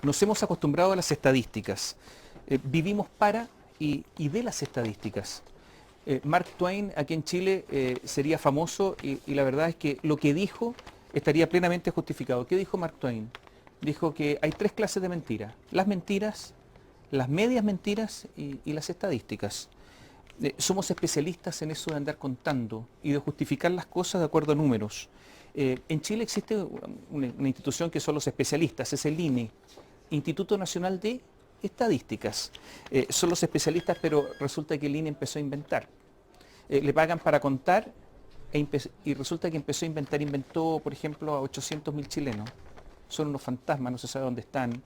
Nos hemos acostumbrado a las estadísticas. Vivimos para y de las estadísticas. Mark Twain aquí en Chile sería famoso y la verdad es que lo que dijo estaría plenamente justificado. ¿Qué dijo Mark Twain? Dijo que hay tres clases de mentiras. Las mentiras, las medias mentiras y las estadísticas. Somos especialistas en eso de andar contando y de justificar las cosas de acuerdo a números. En Chile existe una institución que son los especialistas, es el INE, Instituto Nacional de Estadísticas. Son los especialistas, pero resulta que el INE empezó a inventar. Le pagan para contar y resulta que empezó a inventar, inventó, por ejemplo, a 800.000 chilenos. Son unos fantasmas, no se sabe dónde están.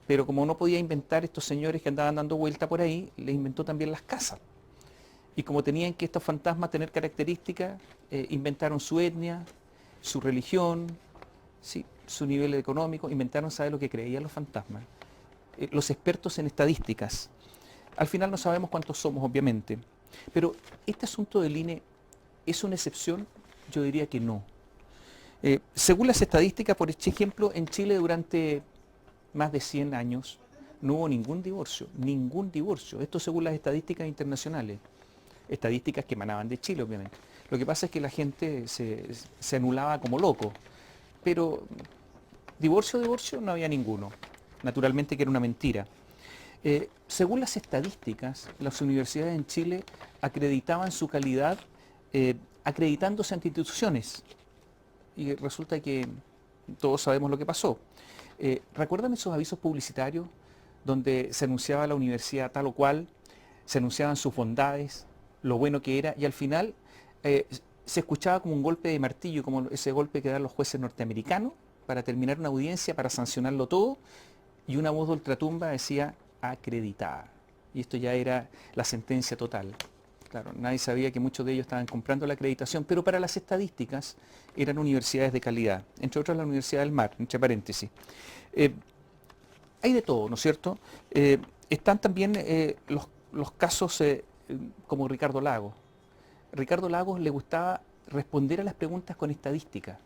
Pero como no podía inventar estos señores que andaban dando vuelta por ahí, les inventó también las casas. Y como tenían que estos fantasmas tener características, inventaron su etnia, su religión, sí, su nivel económico, inventaron saber lo que creían los fantasmas. Los expertos en estadísticas. Al final no sabemos cuántos somos, obviamente. Pero este asunto del INE es una excepción, yo diría que no. Según las estadísticas, por ejemplo, en Chile durante más de 100 años no hubo ningún divorcio, ningún divorcio. Esto según las estadísticas internacionales, estadísticas que emanaban de Chile, obviamente. Lo que pasa es que la gente se anulaba como loco, pero divorcio, no había ninguno. Naturalmente que era una mentira. Según las estadísticas, las universidades en Chile acreditaban su calidad acreditándose ante instituciones. Y resulta que todos sabemos lo que pasó. ¿Recuerdan esos avisos publicitarios donde se anunciaba la universidad tal o cual, se anunciaban sus bondades, lo bueno que era, y al final eh, se escuchaba como un golpe de martillo, como ese golpe que dan los jueces norteamericanos para terminar una audiencia, para sancionarlo todo, y una voz de ultratumba decía acreditada. Y esto ya era la sentencia total. Claro, nadie sabía que muchos de ellos estaban comprando la acreditación, pero para las estadísticas eran universidades de calidad, entre otras la Universidad del Mar, entre paréntesis. Eh, Hay de todo, ¿no es cierto? Están también los casos como Ricardo Lagos. Ricardo Lagos le gustaba responder a las preguntas con estadística.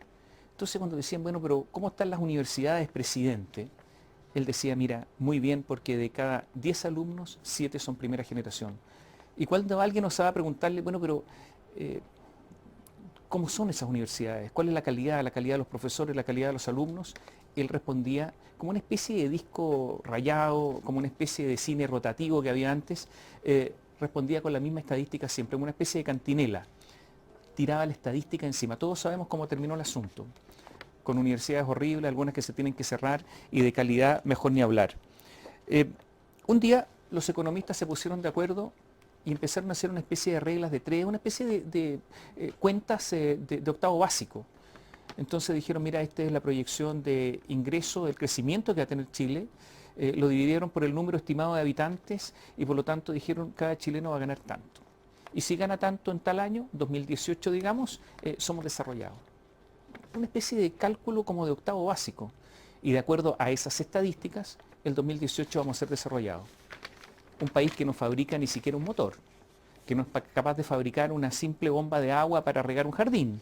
Entonces cuando decían, bueno, pero ¿cómo están las universidades, presidente? Él decía, mira, muy bien, porque de cada 10 alumnos, 7 son primera generación. Y cuando alguien osaba preguntarle, bueno, pero eh, ¿cómo son esas universidades? ¿Cuál es la calidad de los profesores, la calidad de los alumnos? Él respondía como una especie de disco rayado, como una especie de cine rotativo que había antes, respondía con la misma estadística siempre, como una especie de cantinela. Tiraba la estadística encima. Todos sabemos cómo terminó el asunto, con universidades horribles, algunas que se tienen que cerrar y de calidad mejor ni hablar. Eh, un día los economistas se pusieron de acuerdo y empezaron a hacer una especie de reglas de tres, una especie de cuentas de octavo básico. Entonces dijeron, mira, esta es la proyección de ingreso, del crecimiento que va a tener Chile. Lo dividieron por el número estimado de habitantes y por lo tanto dijeron, cada chileno va a ganar tanto. Y si gana tanto en tal año, 2018 digamos, somos desarrollados. Una especie de cálculo como de octavo básico. Y de acuerdo a esas estadísticas, el 2018 vamos a ser desarrollados. Un país que no fabrica ni siquiera un motor, que no es capaz de fabricar una simple bomba de agua para regar un jardín.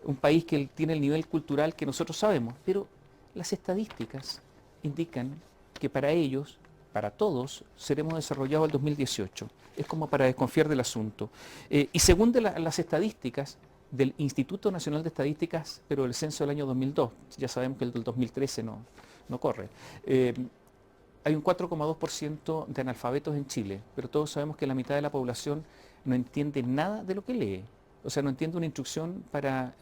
Un país que tiene el nivel cultural que nosotros sabemos, pero las estadísticas indican que para ellos, para todos, seremos desarrollados el 2018. Es como para desconfiar del asunto. Y según las estadísticas del Instituto Nacional de Estadísticas, pero el censo del año 2002, ya sabemos que el del 2013 no corre, hay un 4,2% de analfabetos en Chile, pero todos sabemos que la mitad de la población no entiende nada de lo que lee. O sea, no entiende una instrucción para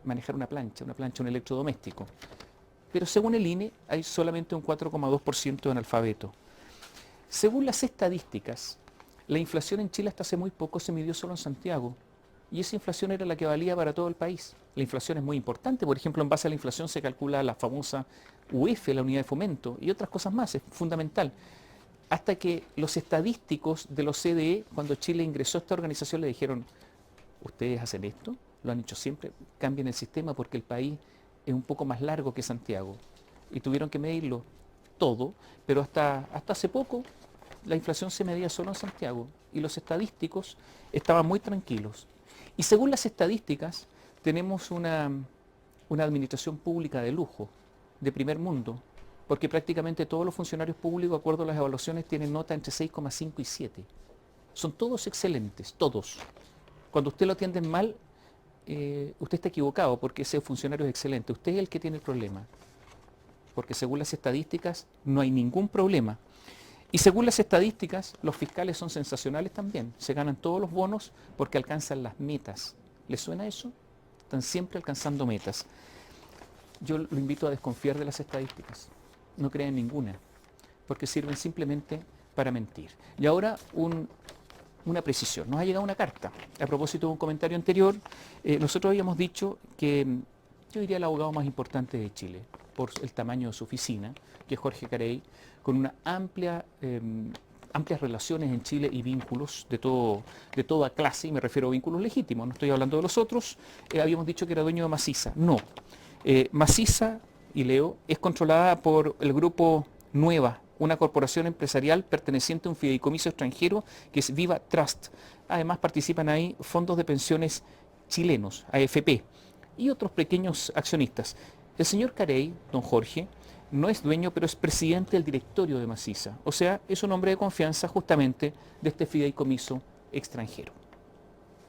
manejar una plancha, un electrodoméstico. Pero según el INE hay solamente un 4,2% de analfabetos. Según las estadísticas, la inflación en Chile hasta hace muy poco se midió solo en Santiago. Y esa inflación era la que valía para todo el país. La inflación es muy importante, por ejemplo, en base a la inflación se calcula la famosa UF, la unidad de fomento, y otras cosas más, es fundamental. Hasta que los estadísticos de los CDE, cuando Chile ingresó a esta organización, le dijeron, ustedes hacen esto, lo han hecho siempre, cambien el sistema porque el país es un poco más largo que Santiago. Y tuvieron que medirlo todo, pero hasta hace poco la inflación se medía solo en Santiago y los estadísticos estaban muy tranquilos. Y según las estadísticas, tenemos una administración pública de lujo, de primer mundo, porque prácticamente todos los funcionarios públicos, de acuerdo a las evaluaciones, tienen nota entre 6,5 y 7. Son todos excelentes, todos. Cuando usted lo atienden mal, usted está equivocado porque ese funcionario es excelente. Usted es el que tiene el problema, porque según las estadísticas no hay ningún problema. Y según las estadísticas, los fiscales son sensacionales también. Se ganan todos los bonos porque alcanzan las metas. ¿Les suena eso? Están siempre alcanzando metas. Yo lo invito a desconfiar de las estadísticas. No crean en ninguna, porque sirven simplemente para mentir. Y ahora una precisión. Nos ha llegado una carta. A propósito de un comentario anterior, nosotros habíamos dicho que yo diría el abogado más importante de Chile, por el tamaño de su oficina, que es Jorge Carey, con una amplias relaciones en Chile y vínculos de toda clase, y me refiero a vínculos legítimos, no estoy hablando de los otros. Habíamos dicho que era dueño de Macisa. No. Macisa, y leo, es controlada por el grupo Nueva, una corporación empresarial perteneciente a un fideicomiso extranjero que es Viva Trust. Además participan ahí fondos de pensiones chilenos, AFP, y otros pequeños accionistas. El señor Carey, don Jorge, no es dueño, pero es presidente del directorio de Macisa. O sea, es un hombre de confianza justamente de este fideicomiso extranjero.